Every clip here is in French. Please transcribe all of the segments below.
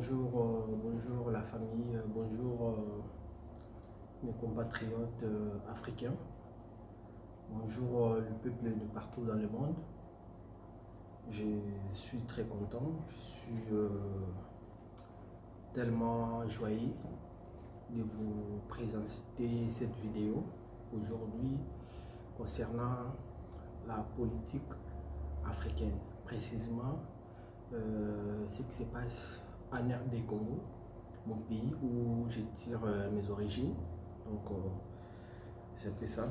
Bonjour, bonjour la famille, bonjour mes compatriotes africains, bonjour le peuple de partout dans le monde. Je suis très content, je suis tellement joyeux de vous présenter cette vidéo aujourd'hui concernant la politique africaine, précisément ce qui se passe en RD Congo, mon pays où je tire mes origines. Donc c'est un peu ça.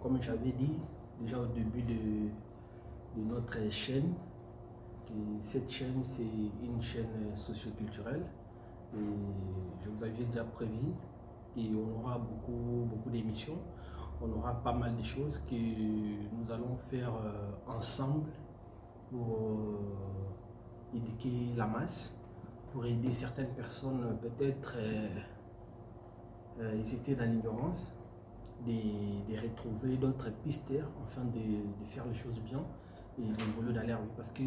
Comme j'avais dit déjà au début de notre chaîne, que cette chaîne c'est une chaîne socioculturelle et je vous avais déjà prévu qu'on aura beaucoup d'émissions, on aura pas mal de choses que nous allons faire ensemble pour éduquer la masse, pour aider certaines personnes peut-être ils étaient dans l'ignorance, de retrouver d'autres pistes afin de faire les choses bien et d'évoluer dans leur vie. Parce que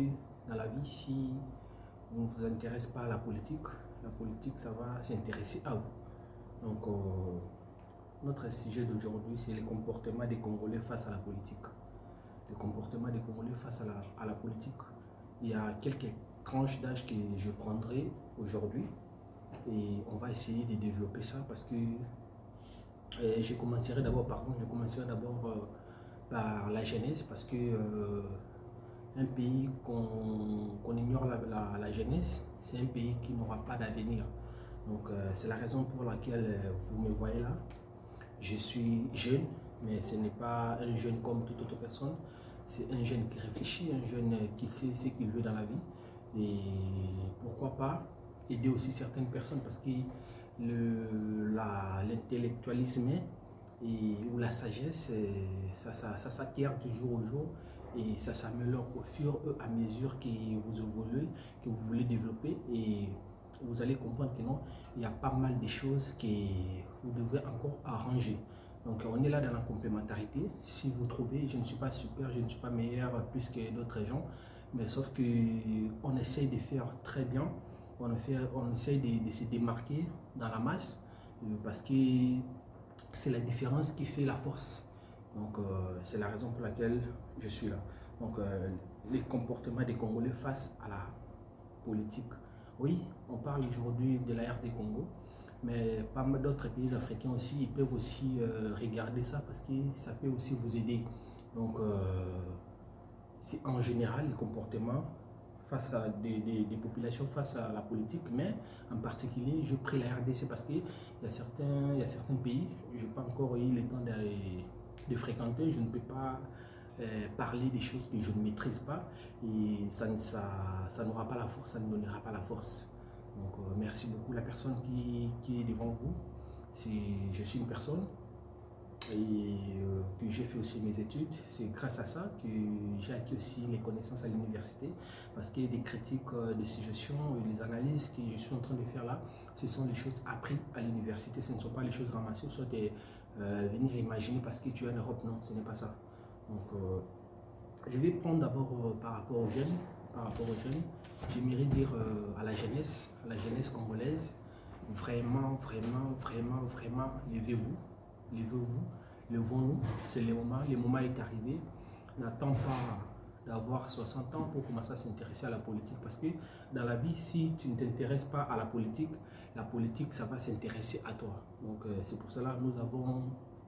dans la vie, si vous ne vous intéressez pas à la politique ça va s'intéresser à vous. Donc notre sujet d'aujourd'hui, c'est le comportement des Congolais face à la politique. Le comportement des Congolais face à la politique. Il y a quelques tranches d'âge que je prendrai aujourd'hui et on va essayer de développer ça parce que je commencerai d'abord par la jeunesse parce que un pays qu'on ignore la jeunesse, c'est un pays qui n'aura pas d'avenir. Donc c'est la raison pour laquelle vous me voyez là. Je suis jeune, mais ce n'est pas un jeune comme toute autre personne. C'est un jeune qui réfléchit, un jeune qui sait ce qu'il veut dans la vie. Et pourquoi pas aider aussi certaines personnes parce que l'intellectualisme ou la sagesse, ça s'acquiert du jour au jour et ça s'améliore au fur et à mesure que vous évoluez, que vous voulez développer et vous allez comprendre que non, il y a pas mal de choses que vous devez encore arranger. Donc on est là dans la complémentarité. Si vous trouvez, je ne suis pas super, je ne suis pas meilleur plus que d'autres gens, mais sauf que on essaye de faire très bien, on essaye de se démarquer dans la masse parce que c'est la différence qui fait la force. Donc c'est la raison pour laquelle je suis là. Donc les comportements des Congolais face à la politique. Oui, on parle aujourd'hui de la RD Congo, mais pas mal d'autres pays africains aussi, ils peuvent aussi regarder ça parce que ça peut aussi vous aider. Donc c'est en général les comportements face à des populations face à la politique, mais en particulier, je prie la RDC parce qu'il y a certains pays, je n'ai pas encore eu le temps de fréquenter, je ne peux pas parler des choses que je ne maîtrise pas et ça n'aura pas la force, ça ne donnera pas la force. Donc merci beaucoup la personne qui est devant vous. Je suis une personne et que j'ai fait aussi mes études. C'est grâce à ça que j'ai acquis aussi les connaissances à l'université parce que des critiques de suggestions et les analyses que je suis en train de faire là, ce sont les choses apprises à l'université, ce ne sont pas les choses ramassées, soit venir imaginer parce que tu es en Europe, non, ce n'est pas ça. Donc je vais prendre d'abord par rapport aux jeunes, j'aimerais dire à la jeunesse congolaise, vraiment, levez-vous, levons-nous, c'est le moment est arrivé. N'attends pas d'avoir 60 ans pour commencer à s'intéresser à la politique parce que dans la vie, si tu ne t'intéresses pas à la politique, ça va s'intéresser à toi. Donc c'est pour cela que nous avons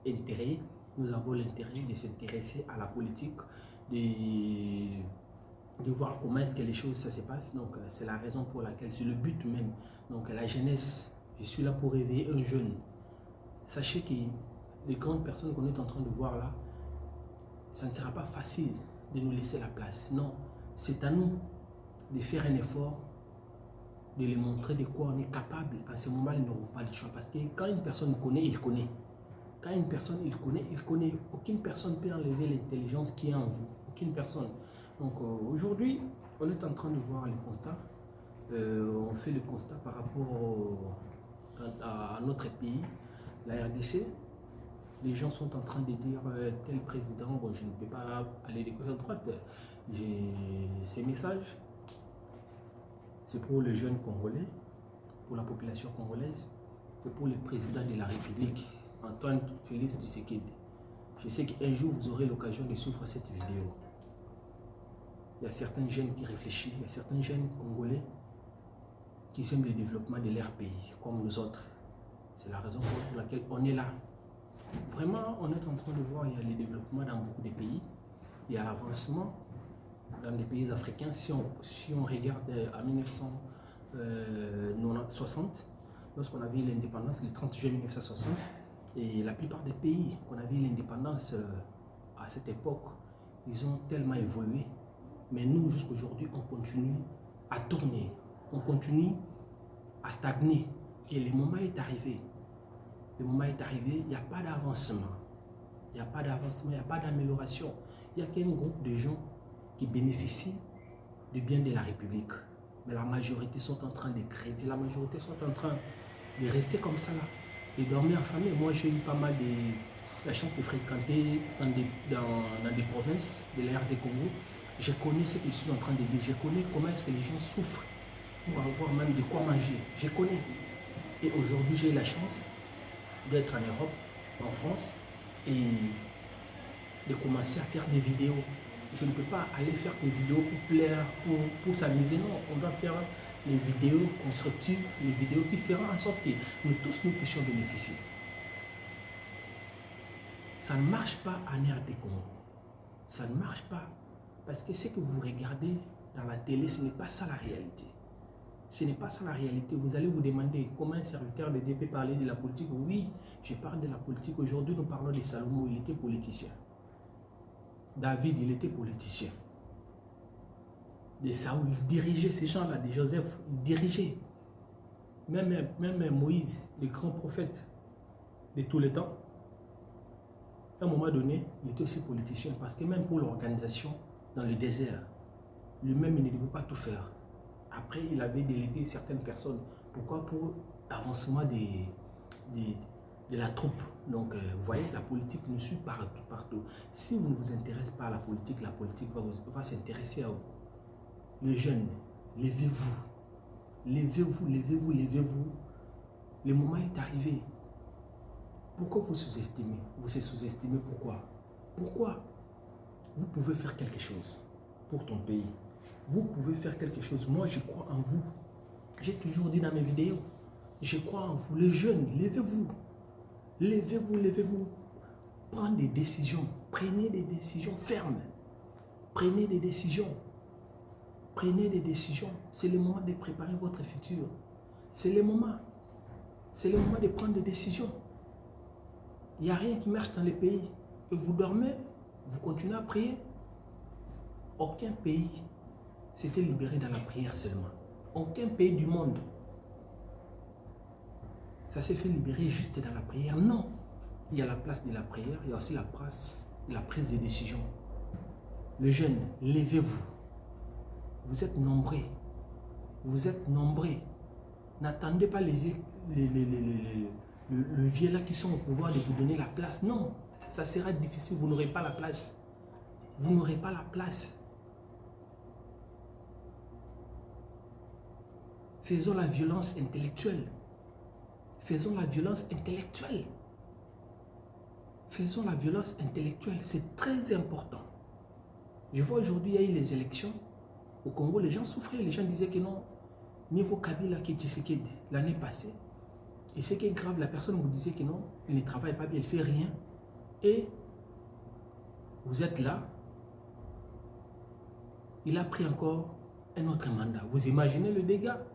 l'intérêt de s'intéresser à la politique, de voir comment est-ce que les choses ça se passe. Donc c'est la raison pour laquelle, c'est le but même. Donc la jeunesse, je suis là pour réveiller un jeune. Sachez que les grandes personnes qu'on est en train de voir là, ça ne sera pas facile de nous laisser la place. Non, c'est à nous de faire un effort, de les montrer de quoi on est capable. À ce moment, ils n'auront pas le choix. Parce que quand une personne connaît, il connaît. Quand une personne il connaît. Aucune personne peut enlever l'intelligence qui est en vous. Aucune personne. Donc aujourd'hui, on est en train de voir les constats. On fait le constat par rapport à notre pays, la RDC. Les gens sont en train de dire tel président, bon, je ne peux pas aller de gauche à droite. J'ai ces messages c'est pour les jeunes Congolais, pour la population congolaise et pour le président de la République, Antoine Félix Tshisekedi. Je sais qu'un jour, vous aurez l'occasion de suivre cette vidéo. Il y a certains jeunes qui réfléchissent, il y a certains jeunes Congolais qui aiment le développement de leur pays, comme nous autres. C'est la raison pour laquelle on est là. Vraiment, on est en train de voir, il y a le développement dans beaucoup de pays. Il y a l'avancement dans les pays africains. Si on regarde en 1960, lorsqu'on avait l'indépendance, le 30 juin 1960, et la plupart des pays qu'on avait l'indépendance à cette époque, ils ont tellement évolué. Mais nous, jusqu'aujourd'hui, on continue à tourner, on continue à stagner. Et le moment est arrivé. Le moment est arrivé, il n'y a pas d'avancement. Il n'y a pas d'avancement, il n'y a pas d'amélioration. Il n'y a qu'un groupe de gens qui bénéficient du bien de la République. Mais la majorité sont en train de crever, la majorité sont en train de rester comme ça là, de dormir en famille. Moi, j'ai eu pas mal la chance de fréquenter dans des provinces de l'ère des Congo. Je connais ce que je suis en train de dire. Je connais comment est-ce que les gens souffrent pour avoir même de quoi manger. Je connais. Et aujourd'hui, j'ai eu la chance d'être en Europe, en France, et de commencer à faire des vidéos. Je ne peux pas aller faire des vidéos pour plaire, pour s'amuser. Non, on doit faire les vidéos constructives, les vidéos qui feront en sorte que nous tous nous puissions bénéficier. Ça ne marche pas en RD Congo. Ça ne marche pas. Parce que ce que vous regardez dans la télé, ce n'est pas ça la réalité. Ce n'est pas ça la réalité. Vous allez vous demander comment un serviteur de Dieu peut parler de la politique. Oui, je parle de la politique. Aujourd'hui, nous parlons de Salomon. Il était politicien. David, il était politicien. De Saoul, il dirigeait ces gens-là, de Joseph, il dirigeait. Même Moïse, le grand prophète de tous les temps, à un moment donné, il était aussi politicien. Parce que même pour l'organisation dans le désert, lui-même, il ne devait pas tout faire. Après, il avait délégué certaines personnes. Pourquoi? Pour l'avancement de la troupe. Donc, vous voyez, la politique nous suit partout, partout. Si vous ne vous intéressez pas à la politique va s'intéresser à vous. Les jeunes, levez-vous. Levez-vous, levez-vous, levez-vous. Le moment est arrivé. Pourquoi vous sous-estimez? Vous se sous-estimez pourquoi? Pourquoi? Vous pouvez faire quelque chose pour ton pays. Vous pouvez faire quelque chose. Moi, je crois en vous. J'ai toujours dit dans mes vidéos, je crois en vous. Les jeunes, levez-vous. Levez-vous, levez-vous. Prenez des décisions. Prenez des décisions fermes. Prenez des décisions. Prenez des décisions. C'est le moment de préparer votre futur. C'est le moment. C'est le moment de prendre des décisions. Il n'y a rien qui marche dans les pays. Et vous dormez, vous continuez à prier. Aucun pays s'était libéré dans la prière seulement. Aucun pays du monde. Ça s'est fait libérer juste dans la prière. Non. Il y a la place de la prière, il y a aussi la prise de décision. Les jeunes, levez-vous. Vous êtes nombreux. Vous êtes nombreux. N'attendez pas les vieux là qui sont au pouvoir de vous donner la place. Non. Ça sera difficile. Vous n'aurez pas la place. Vous n'aurez pas la place. Faisons la violence intellectuelle. Faisons la violence intellectuelle. Faisons la violence intellectuelle. C'est très important. Je vois aujourd'hui, il y a eu les élections. Au Congo, les gens souffraient. Les gens disaient que non. Niveau Kabila qui est Tshisekedi l'année passée. Et ce qui est grave, la personne vous disait que non, il ne travaille pas bien, il ne fait rien. Et vous êtes là. Il a pris encore un autre mandat. Vous imaginez le dégât?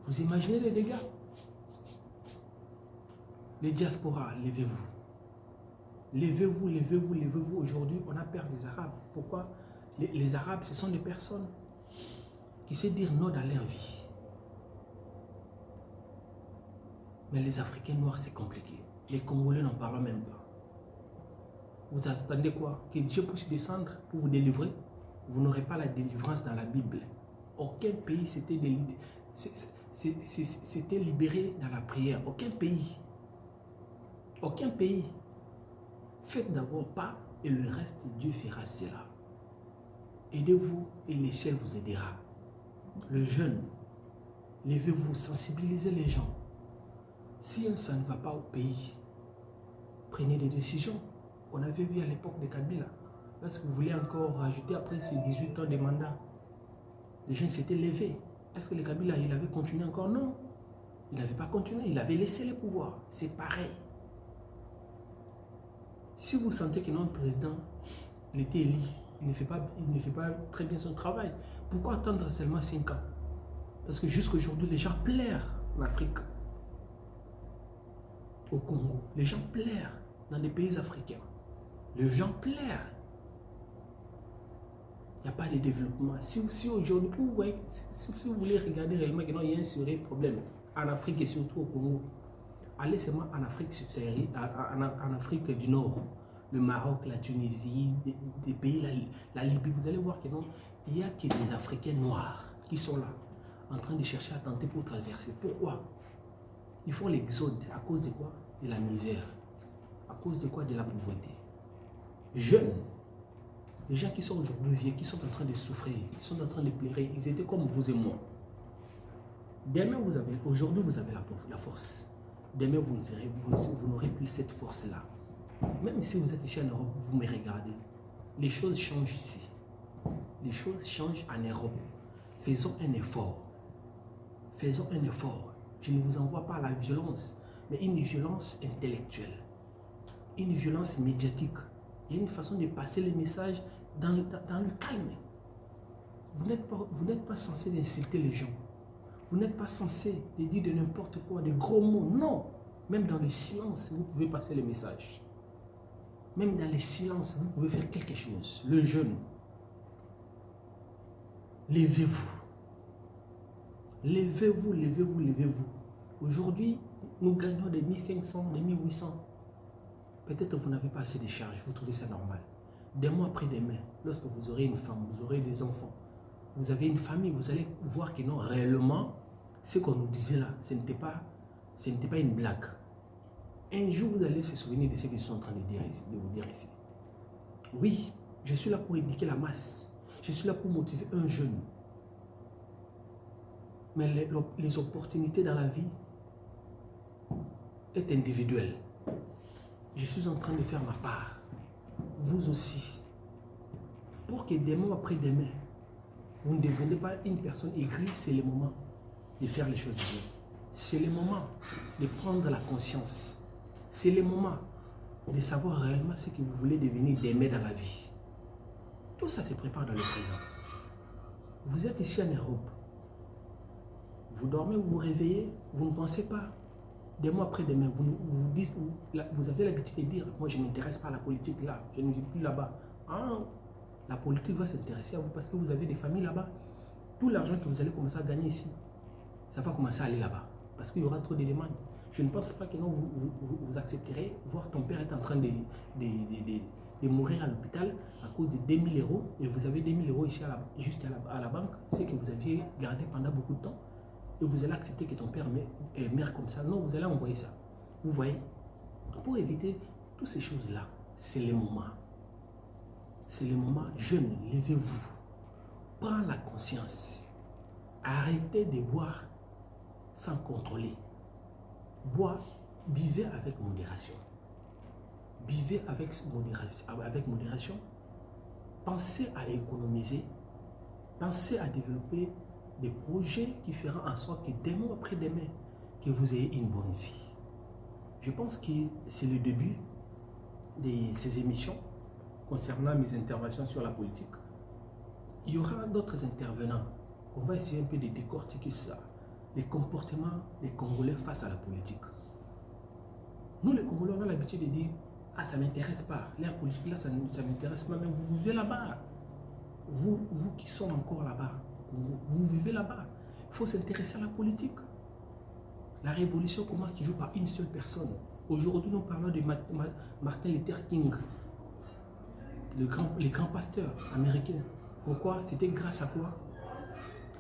Vous imaginez les dégâts? Les diasporas, levez-vous. Levez-vous, levez-vous, levez-vous. Aujourd'hui, on a peur des Arabes. Pourquoi? Les Arabes, ce sont des personnes qui savent dire non dans leur vie. Mais les Africains noirs, c'est compliqué. Les Congolais n'en parlent même pas. Vous attendez quoi? Que Dieu puisse descendre pour vous délivrer? Vous n'aurez pas la délivrance dans la Bible. Aucun pays s'était libéré dans la prière. Aucun pays. Aucun pays. Faites d'abord pas et le reste, Dieu fera cela. Aidez-vous et le ciel vous aidera. le jeune, levez-vous, sensibilisez les gens. Si ça ne va pas au pays, prenez des décisions. On avait vu à l'époque de Kabila. Est-ce que vous voulez encore rajouter après ces 18 ans de mandat? Les gens s'étaient levés. Est-ce que le Kabila, il avait continué encore? Non. Il n'avait pas continué. Il avait laissé le pouvoir. C'est pareil. Si vous sentez que notre président, il était élu, il ne fait pas très bien son travail, pourquoi attendre seulement 5 ans? Parce que jusqu'à aujourd'hui, les gens pleurent en Afrique. Au Congo, les gens pleurent dans des pays africains. Les gens pleurent. Il n'y a pas de développement. Si aujourd'hui, vous voyez, si vous voulez regarder réellement qu'il y a un sérieux problème en Afrique et surtout au Congo, allez seulement en Afrique subsaharienne, en Afrique du Nord, le Maroc, la Tunisie, des pays, la Libye, vous allez voir qu'il n'y a que des Africains noirs qui sont là, en train de chercher à tenter pour traverser. Pourquoi? Ils font l'exode. À cause de quoi? De la misère. À cause de quoi? De la pauvreté. Jeunes, les gens qui sont aujourd'hui vieux, qui sont en train de souffrir, qui sont en train de pleurer, ils étaient comme vous et moi. Demain, aujourd'hui, vous avez la force. Demain, vous n'aurez plus cette force-là. Même si vous êtes ici en Europe, vous me regardez. Les choses changent ici. Les choses changent en Europe. Faisons un effort. Faisons un effort. Je ne vous envoie pas la violence, mais une violence intellectuelle. Une violence médiatique. Il y a une façon de passer les messages dans le calme. Vous n'êtes pas censé insulter les gens. Vous n'êtes pas censé dire de n'importe quoi, de gros mots. Non. Même dans le silence, vous pouvez passer le message. Même dans le silence, vous pouvez faire quelque chose. Le jeune, levez-vous. Levez-vous, levez-vous, levez-vous. Aujourd'hui, nous gagnons des 1500, des 1800. Peut-être que vous n'avez pas assez de charges, vous trouvez ça normal. Des mois après demain, lorsque vous aurez une femme, vous aurez des enfants, vous avez une famille, vous allez voir que non, réellement, ce qu'on nous disait là, ce n'était pas une blague. Un jour, vous allez se souvenir de ce que je suis en train de vous dire ici. Oui, je suis là pour éduquer la masse. Je suis là pour motiver un jeune. Mais les opportunités dans la vie est individuelle. Je suis en train de faire ma part. Vous aussi. Pour que demain après demain, vous ne devenez pas une personne aigrie, c'est le moment de faire les choses bien. C'est le moment de prendre la conscience. C'est le moment de savoir réellement ce que vous voulez devenir demain dans la vie. Tout ça se prépare dans le présent. Vous êtes ici en Europe. Vous dormez, vous vous réveillez, vous ne pensez pas. Des mois après demain, vous avez l'habitude de dire, moi je ne m'intéresse pas à la politique là, je ne vis plus là-bas. Ah, la politique va s'intéresser à vous parce que vous avez des familles là-bas. Tout l'argent que vous allez commencer à gagner ici, ça va commencer à aller là-bas parce qu'il y aura trop de demandes. Je ne pense pas que non, vous accepterez voir ton père être en train de mourir à l'hôpital à cause de 2000 euros et vous avez 2000 euros ici juste à la banque, c'est que vous aviez gardé pendant beaucoup de temps. Et vous allez accepter que ton père meurt comme ça. Non, vous allez envoyer ça. Vous voyez? Pour éviter toutes ces choses-là, c'est le moment. C'est le moment. Jeunes, levez-vous. Prends la conscience. Arrêtez de boire sans contrôler. Buvez avec modération. Buvez avec modération. Pensez à économiser. Pensez à développer des projets qui feront en sorte que demain après demain, que vous ayez une bonne vie. Je pense que c'est le début de ces émissions concernant mes interventions sur la politique. Il y aura d'autres intervenants. On va essayer un peu de décortiquer ça, les comportements des Congolais face à la politique. Nous, les Congolais, on a l'habitude de dire « Ah, ça ne m'intéresse pas. La politique, là, ça ne m'intéresse pas. Même vous vivez là-bas. Vous qui sont encore là-bas. Vous vivez là-bas. Il faut s'intéresser à la politique. La révolution commence toujours par une seule personne. Aujourd'hui, nous parlons de Martin Luther King, le grand pasteur américain. Pourquoi? C'était grâce à quoi?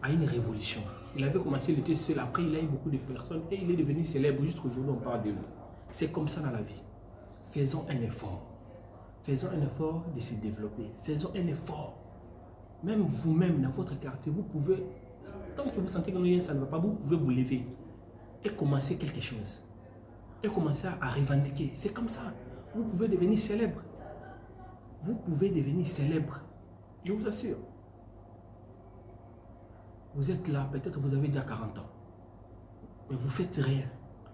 À une révolution. Il avait commencé, il était seul. Après, il a eu beaucoup de personnes et il est devenu célèbre. Jusqu'aujourd'hui, on parle de lui. C'est comme ça dans la vie. Faisons un effort. Faisons un effort de se développer. Faisons un effort. Même vous-même, dans votre quartier, vous pouvez Tant que vous sentez que ça ne va pas, vous pouvez vous lever et commencer quelque chose. Et commencer à revendiquer. C'est comme ça. Vous pouvez devenir célèbre. Vous pouvez devenir célèbre. Je vous assure. Vous êtes là, peut-être vous avez déjà 40 ans. Mais vous ne faites rien.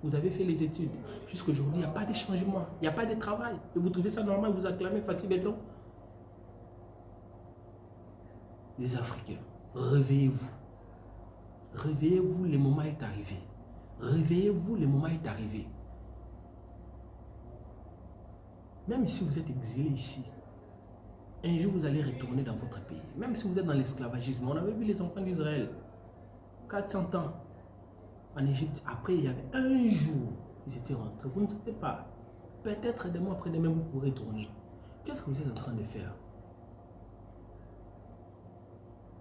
Vous avez fait les études. Jusqu'aujourd'hui, il n'y a pas de changement. Il n'y a pas de travail. Et vous trouvez ça normal, vous acclamez Fatih Béton. Les Africains, réveillez-vous. Réveillez-vous, le moment est arrivé. Réveillez-vous, le moment est arrivé. Même si vous êtes exilé ici, un jour vous allez retourner dans votre pays. Même si vous êtes dans l'esclavagisme, on avait vu les enfants d'Israël, 400 ans en Égypte. Après, il y avait un jour, ils étaient rentrés. Vous ne savez pas. Peut-être des mois après demain, vous pourrez tourner. Qu'est-ce que vous êtes en train de faire?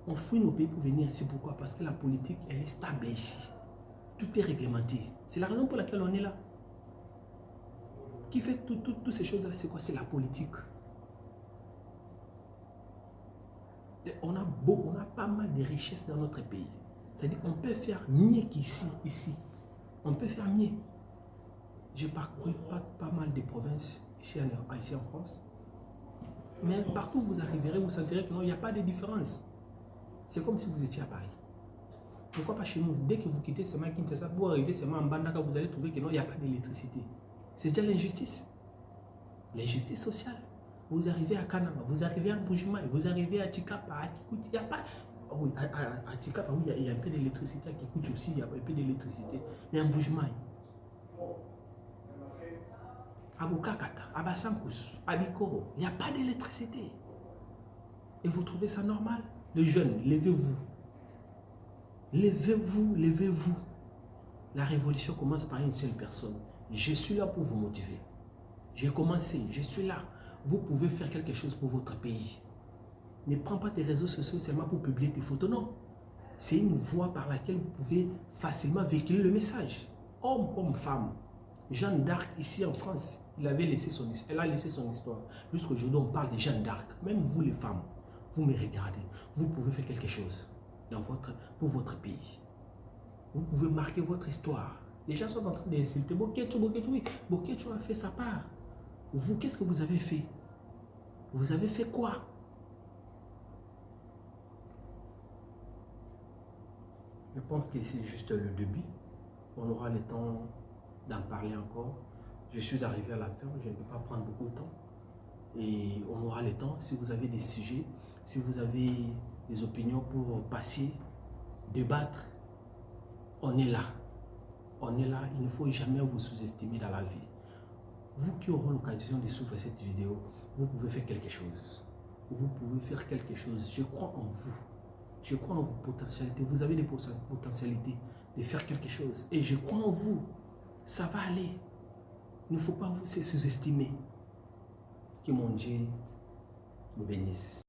On fuit nos pays pour venir ici. Pourquoi? Parce que la politique, elle est stable ici. Tout est réglementé. C'est la raison pour laquelle on est là. Qui fait toutes ces choses-là, c'est quoi? C'est la politique. Et on a pas mal de richesses dans notre pays. C'est-à-dire qu'on peut faire mieux qu'ici, ici. On peut faire mieux. J'ai parcouru pas mal de provinces ici en France. Mais partout où vous arriverez, vous sentirez que non, il n'y a pas de différence. C'est comme si vous étiez à Paris. Pourquoi pas chez nous? Dès que vous quittez seulement Kinshasa, vous arrivez seulement en Bandaka, vous allez trouver que non, il n'y a pas d'électricité. C'est déjà l'injustice. L'injustice sociale. Vous arrivez à Kanama, vous arrivez à Bujumaï, vous arrivez à Chikapa, à Kikuti, il n'y a pas... Oui, à Chikapa, oui, il y a un peu d'électricité. À Kikuti aussi, il y a un peu d'électricité. Mais en Bujumaï, à Bukakata, à Basankus, à Bikoro, il n'y a pas d'électricité. Et vous trouvez ça normal? Les jeunes, levez-vous. Levez-vous, levez-vous. La révolution commence par une seule personne. Je suis là pour vous motiver. J'ai commencé, je suis là. Vous pouvez faire quelque chose pour votre pays. Ne prends pas tes réseaux sociaux seulement pour publier tes photos, non. C'est une voie par laquelle vous pouvez facilement véhiculer le message. Homme comme femme. Jeanne d'Arc, ici en France, elle a laissé son histoire. Jusqu'aujourd'hui, on parle de Jeanne d'Arc. Même vous, les femmes, vous me regardez. Vous pouvez faire quelque chose pour votre pays. Vous pouvez marquer votre histoire. Les gens sont en train d'insulter. Boketu, oui. Boketu a fait sa part. Vous, qu'est-ce que vous avez fait? Vous avez fait quoi? Je pense que c'est juste le début. On aura le temps d'en parler encore. Je suis arrivé à la fin, je ne peux pas prendre beaucoup de temps. Et on aura le temps, si vous avez des sujets, si vous avez des opinions pour passer, débattre, on est là. On est là, il ne faut jamais vous sous-estimer dans la vie. Vous qui aurez l'occasion de suivre cette vidéo, vous pouvez faire quelque chose. Vous pouvez faire quelque chose. Je crois en vous. Je crois en vos potentialités. Vous avez des potentialités de faire quelque chose. Et je crois en vous. Ça va aller. Il ne faut pas vous sous-estimer. Que mon Dieu vous bénisse.